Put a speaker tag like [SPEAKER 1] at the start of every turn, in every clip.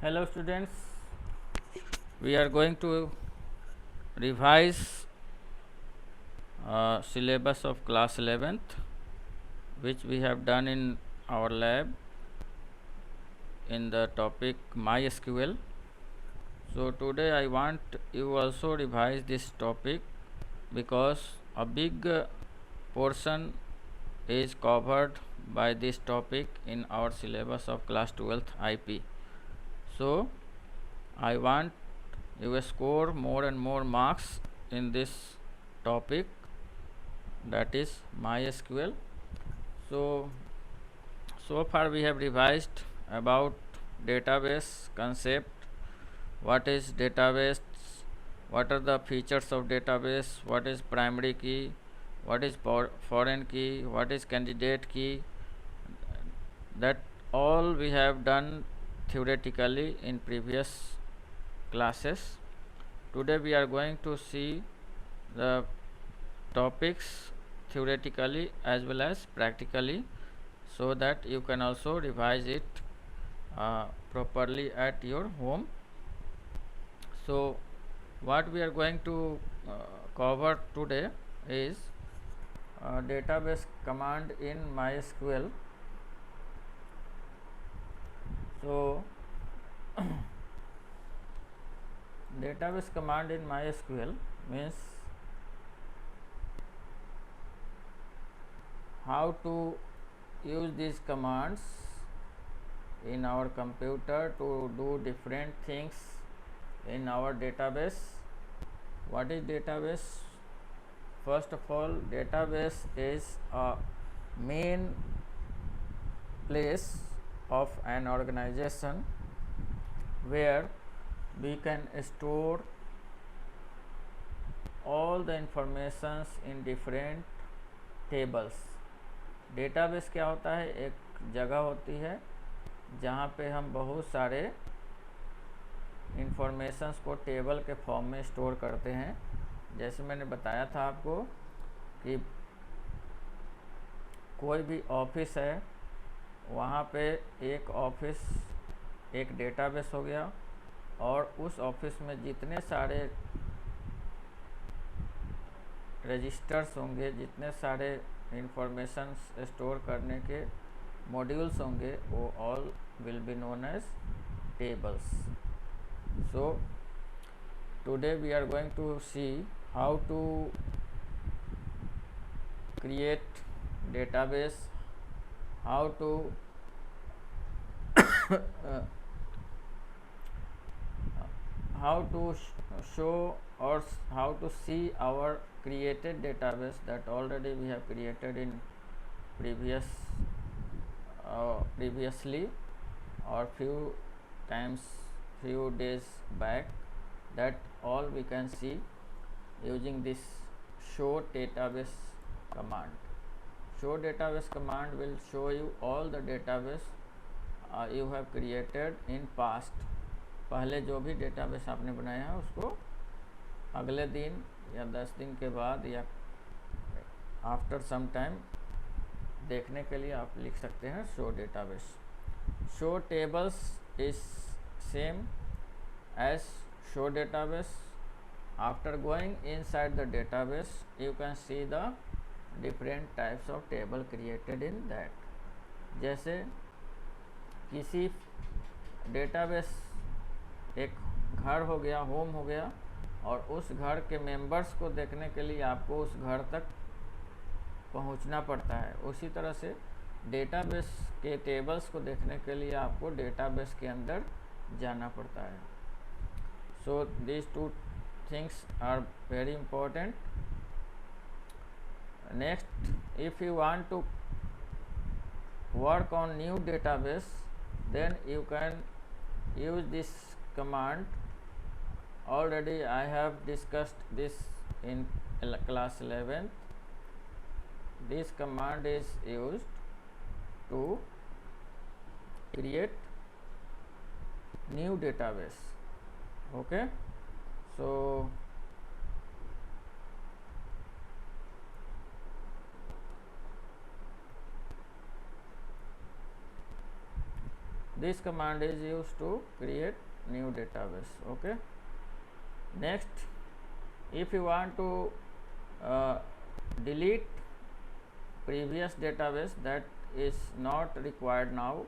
[SPEAKER 1] Hello students, we are going to revise syllabus of class 11th which we have done in our lab in the topic MySQL. So today I want you also revise this topic because a big portion is covered by this topic in our syllabus of class 12th IP. So I want you score more and more marks in this topic, that is MySQL. So far we have revised about database concept, what is database, what are the features of database, what is primary key, what is foreign key, what is candidate key. That all we have done theoretically in previous classes. Today we are going to see the topics theoretically as well as practically, so that you can also revise it properly at your home. So what we are going to cover today is database command in MySQL. So database command in MySQL means how to use these commands in our computer to do different things in our database. What is database? First of all, database is a main place of an organization where we can store all the informations in different tables. Database क्या होता है? एक जगह होती है जहाँ पे हम बहुत सारे इंफॉर्मेशंस को टेबल के फॉर्म में स्टोर करते हैं. जैसे मैंने बताया था आपको कि कोई भी ऑफिस है, वहाँ पे एक ऑफिस एक डेटाबेस हो गया, और उस ऑफिस में जितने सारे रजिस्टर्स होंगे, जितने सारे इंफॉर्मेशन स्टोर करने के मॉड्यूल्स होंगे, वो all will be known as tables. So today we are going to see how to create database, how to how to show or how to see our created database that already we have created in previously or few days back. That all we can see using this show database command. Show database command will show you all the database you have created in past. पहले जो भी database आपने बनाया है उसको अगले दिन या 10 दिन के बाद या आफ्टर सम टाइम देखने के लिए आप लिख सकते हैं show database. Show tables is same as show database. After going inside the database you can see the different types of table created in that. जैसे किसी डेटाबेस एक घर हो गया, होम हो गया, और उस घर के मेंबर्स को देखने के लिए आपको उस घर तक पहुंचना पड़ता है. उसी तरह से डेटाबेस के टेबल्स को देखने के लिए आपको डेटाबेस के अंदर जाना पड़ता है. So these two things are very important. Next, if you want to work on new database, then you can use this command. Already I have discussed this in class 11. This command is used to create new database. Okay, so this command is used to create new database. Okay. Next, if you want to delete previous database that is not required now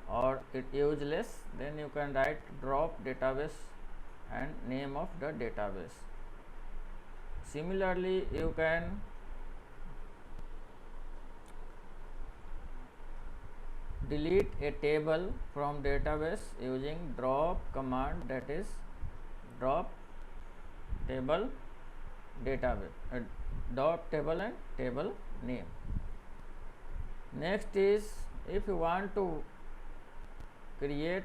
[SPEAKER 1] or it useless, then you can write drop database and name of the database. Similarly, you can delete a table from database using drop command, that is drop table database, drop table and table name. Next is, if you want to create,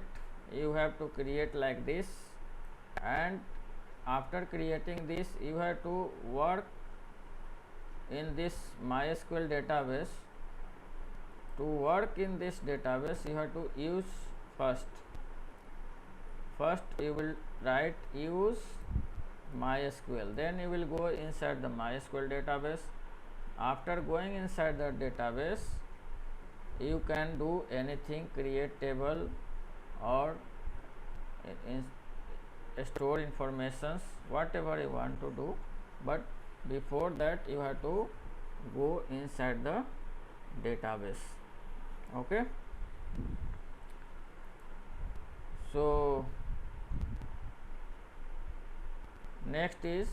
[SPEAKER 1] you have to create like this, and after creating this you have to work in this MySQL database. To work in this database you have to use first you will write use MySQL, then you will go inside the MySQL database. After going inside the database, you can do anything, create table or store informations, whatever you want to do, but before that you have to go inside the database. Okay. So next is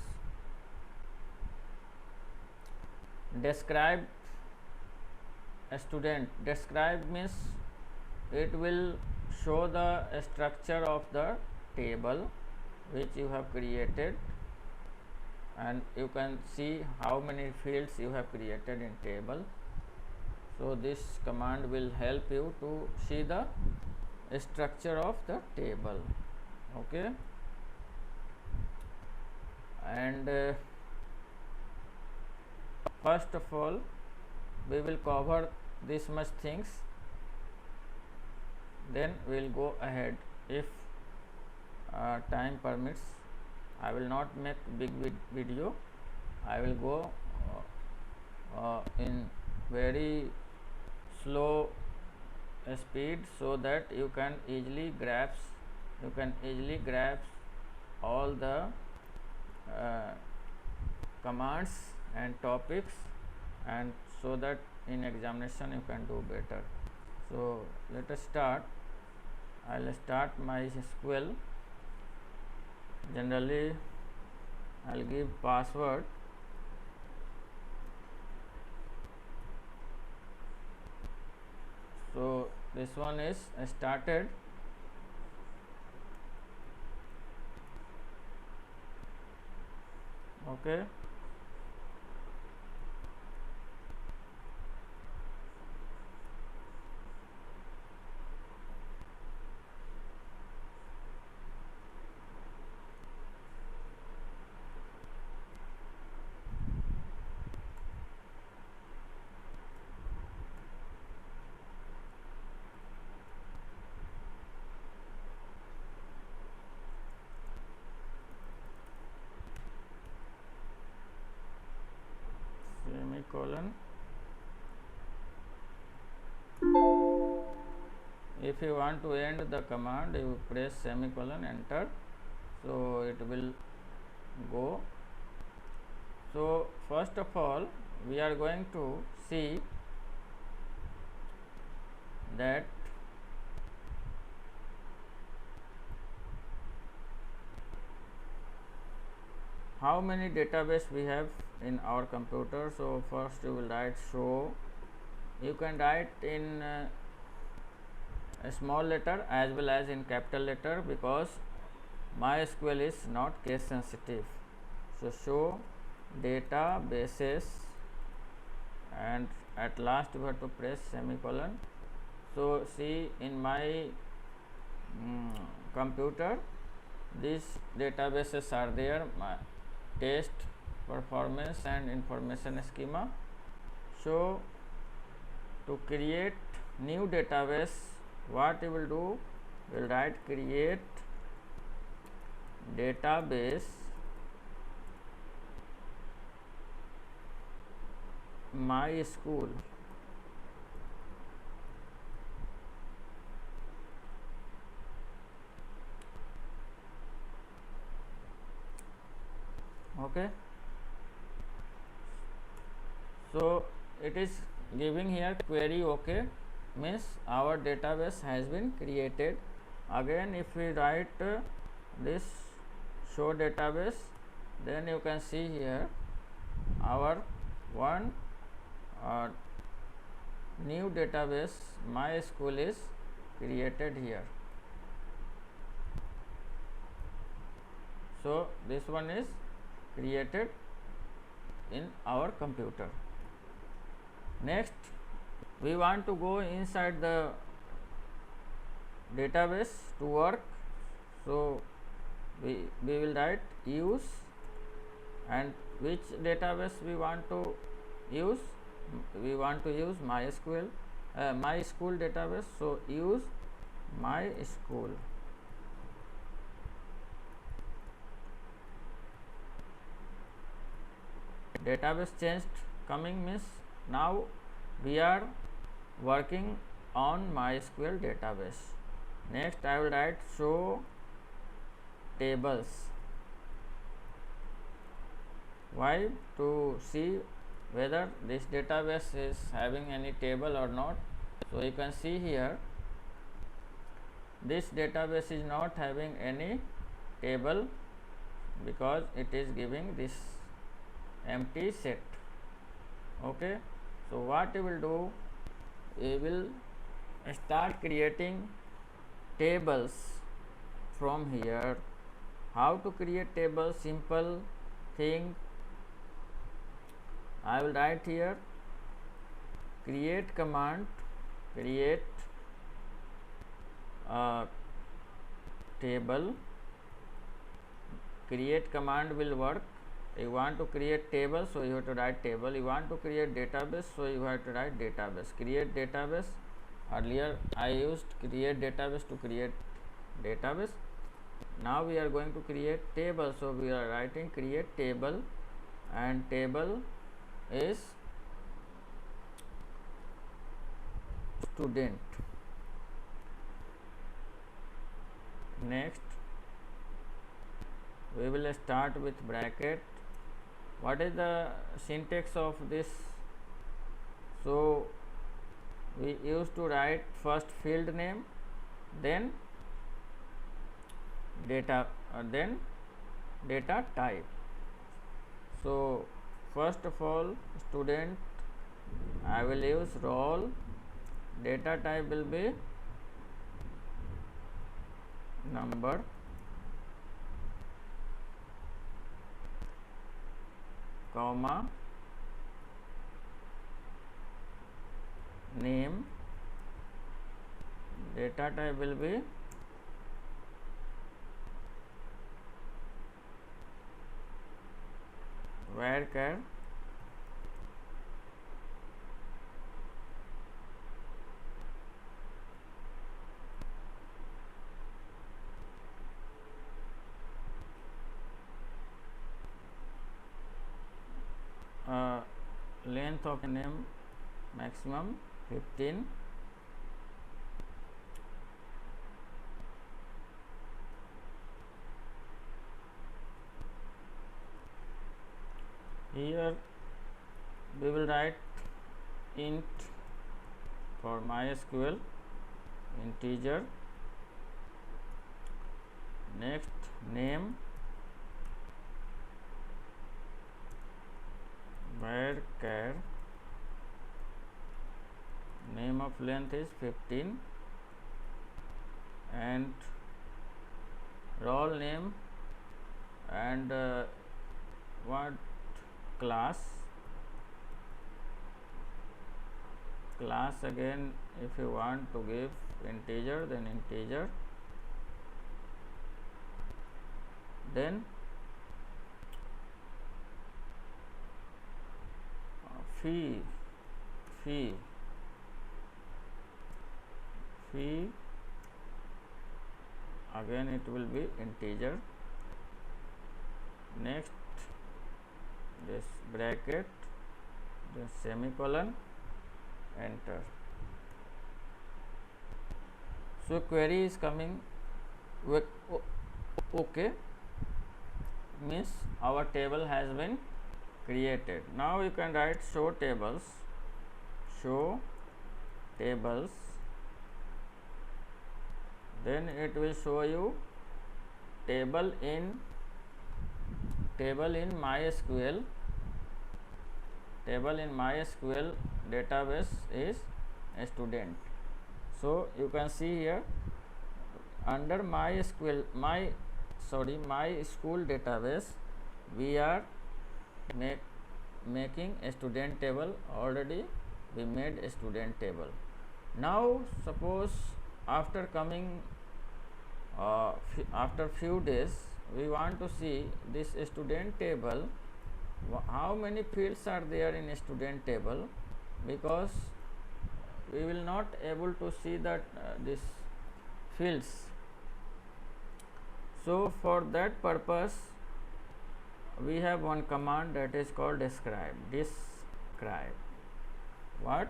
[SPEAKER 1] describe a student. Describe means it will show the structure of the table which you have created, and you can see how many fields you have created in table. So this command will help you to see the structure of the table. Okay. And first of all we will cover this much things, then we will go ahead. If time permits, I will not make big video, I will go in very slow speed so that you can easily grasp all the commands and topics, and so that in examination you can do better. So let us start. I will start MySQL. Generally I will give password. So this one is started. Okay. Semicolon. If you want to end the command, you press semicolon, enter, so it will go. So first of all we are going to see that how many database we have in our computer. So first you will write show. You can write in a small letter as well as in capital letter, because MySQL is not case sensitive. So show databases, and at last you have to press semicolon. So see, in my computer these databases are there, my test, performance and information schema. So to create new database, what you will do, you will write create database MySQL. Okay, so it is giving here query OK, means our database has been created. Again, if we write this show database, then you can see here our one new database MySQL is created here. So this one is created in our computer. Next, we want to go inside the database to work. So we will write use, and which database we want to use? We want to use MySQL, MySQL database. So use MySQL. Database changed coming means now we are working on MySQL database. Next, I will write show tables. Why? To see whether this database is having any table or not. So you can see here this database is not having any table because it is giving this empty set. Okay, so what we will do, we will start creating tables from here. How to create tables? Simple thing, I will write here create command, create a table. Create command will work. You want to create table, so you have to write table. You want to create database, so you have to write database. Create database. Earlier I used create database to create database. Now we are going to create table, so we are writing create table, and table is student. Next, we will start with bracket. What is the syntax of this? So we used to write first field name, then data, then data type. So first of all, student, I will use roll. Data type will be number. Comma, name. Data type will be varchar. Length of name maximum 15. Here we will write int for MySQL, integer. Next, name, varchar, name of length is 15, and role name, and what class. Class again, if you want to give integer, then integer. Then fee again it will be integer. Next, this bracket, then semicolon, enter. So query is coming with okay. means our table has been created. Now you can write show tables, then it will show you table in MySQL. Table in MySQL database is a student. So you can see here under MySQL my school database we are making a student table. Already we made a student table. Now suppose after coming after few days we want to see this student table, how many fields are there in a student table, because we will not able to see that this fields. So for that purpose we have one command that is called describe. What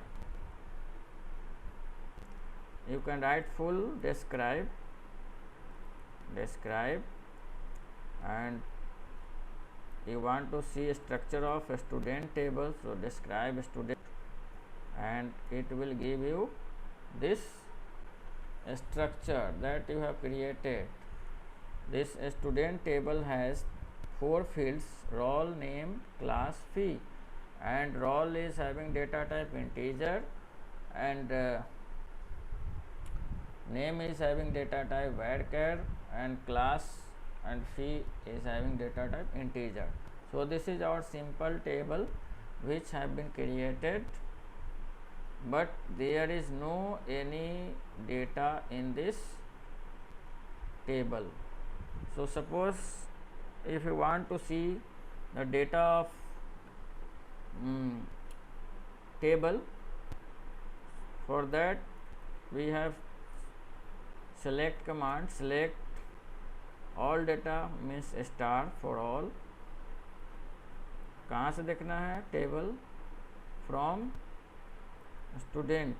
[SPEAKER 1] you can write full describe, and you want to see a structure of a student table, so describe student, and it will give you this structure that you have created. This student table has 4 fields: roll, name, class, fee, and roll is having data type integer, and name is having data type varchar, and class and fee is having data type integer. So this is our simple table which have been created, but there is no any data in this table. So suppose if you want to see the data of table, for that we have select command, select all data means star for all. कहाँ से देखना है table? From student.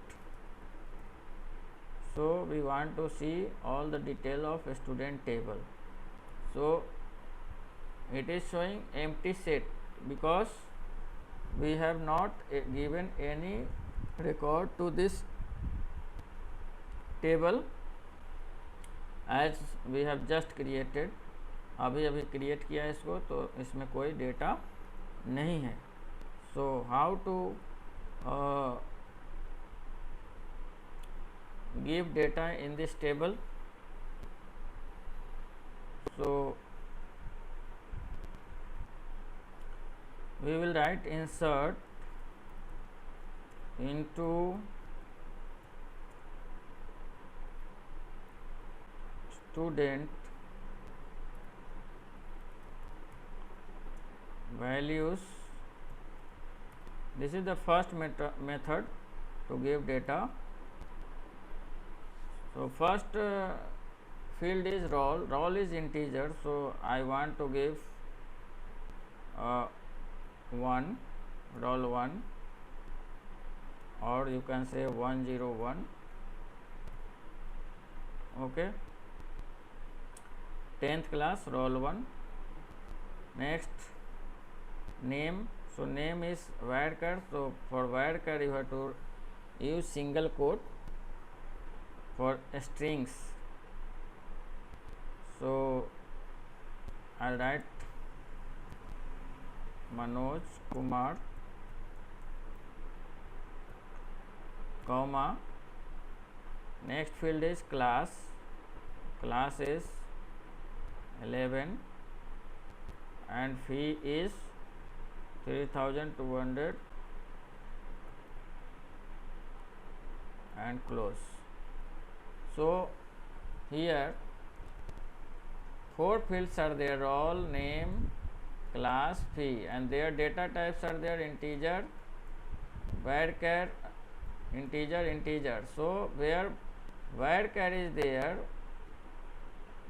[SPEAKER 1] So we want to see all the detail of a student table. So it is showing empty set because we have not given any record to this table as we have just created. अभी create किया है इसको, तो इसमें कोई data नहीं है. So how to give data in this table? So we will write insert into student values. This is the first method to give data. So first field is roll is integer, so I want to give 1, roll 1, or you can say 101. Okay, 10th class, roll 1. Next, name. So name is varchar, so for varchar you have to use single quote for strings. So I'll write Manoj Kumar, comma. Next field is class. Class is 11 and fee is 3200 and close. So here 4 fields are there: roll, name, class, fee, and their data types are there: integer, varchar, integer. So where varchar is there,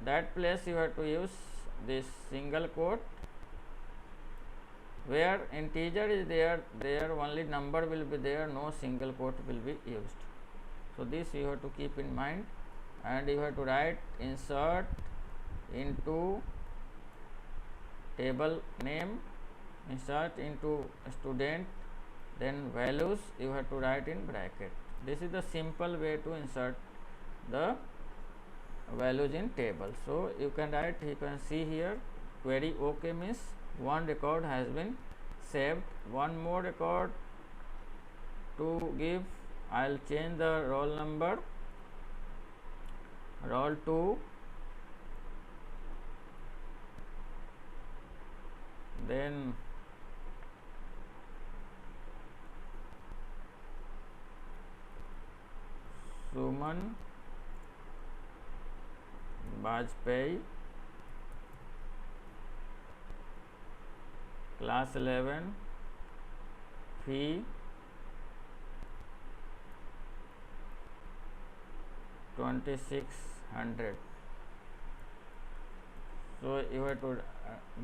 [SPEAKER 1] that place you have to use this single quote. Where integer is there only number will be there, no single quote will be used. So this you have to keep in mind, and you have to write insert into table name, insert into student, then values you have to write in bracket. This is the simple way to insert the values in table. So you can write, you can see here query OK means one record has been saved. One more record to give, I will change the roll number, roll 2, then Suman Bajpai, class 11, fee 2600. So you have to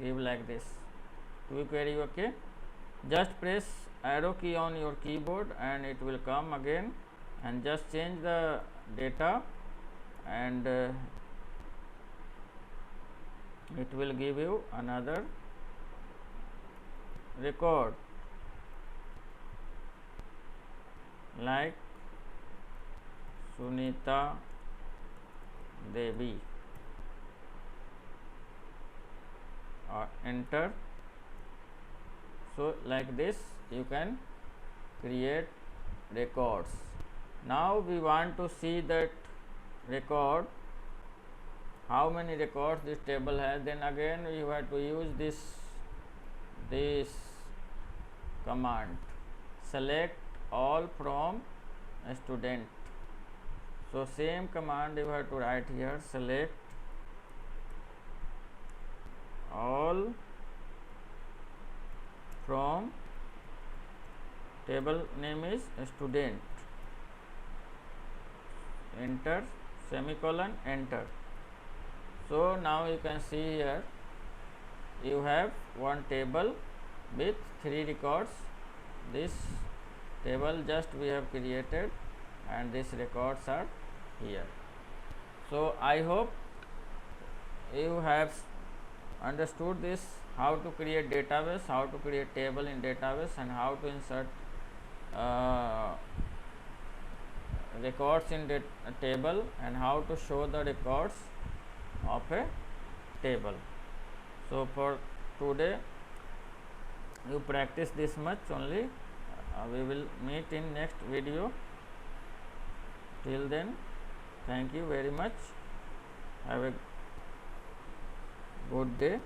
[SPEAKER 1] give like this. To query OK. Just press arrow key on your keyboard and it will come again, and just change the data, and it will give you another record like Sunita Devi, or enter. So like this you can create records. Now we want to see that record, how many records this table has. Then again you have to use this command, select all from student. So same command you have to write here, select all from, table name is student, enter, semicolon, enter. So now you can see here you have one table with 3 records. This table just we have created and these records are here. So I hope you have understood this, how to create database, how to create table in database, and how to insert records in table, and how to show the records of a table. So for today you practice this much only. We will meet in next video. Till then, thank you very much. Have a good day.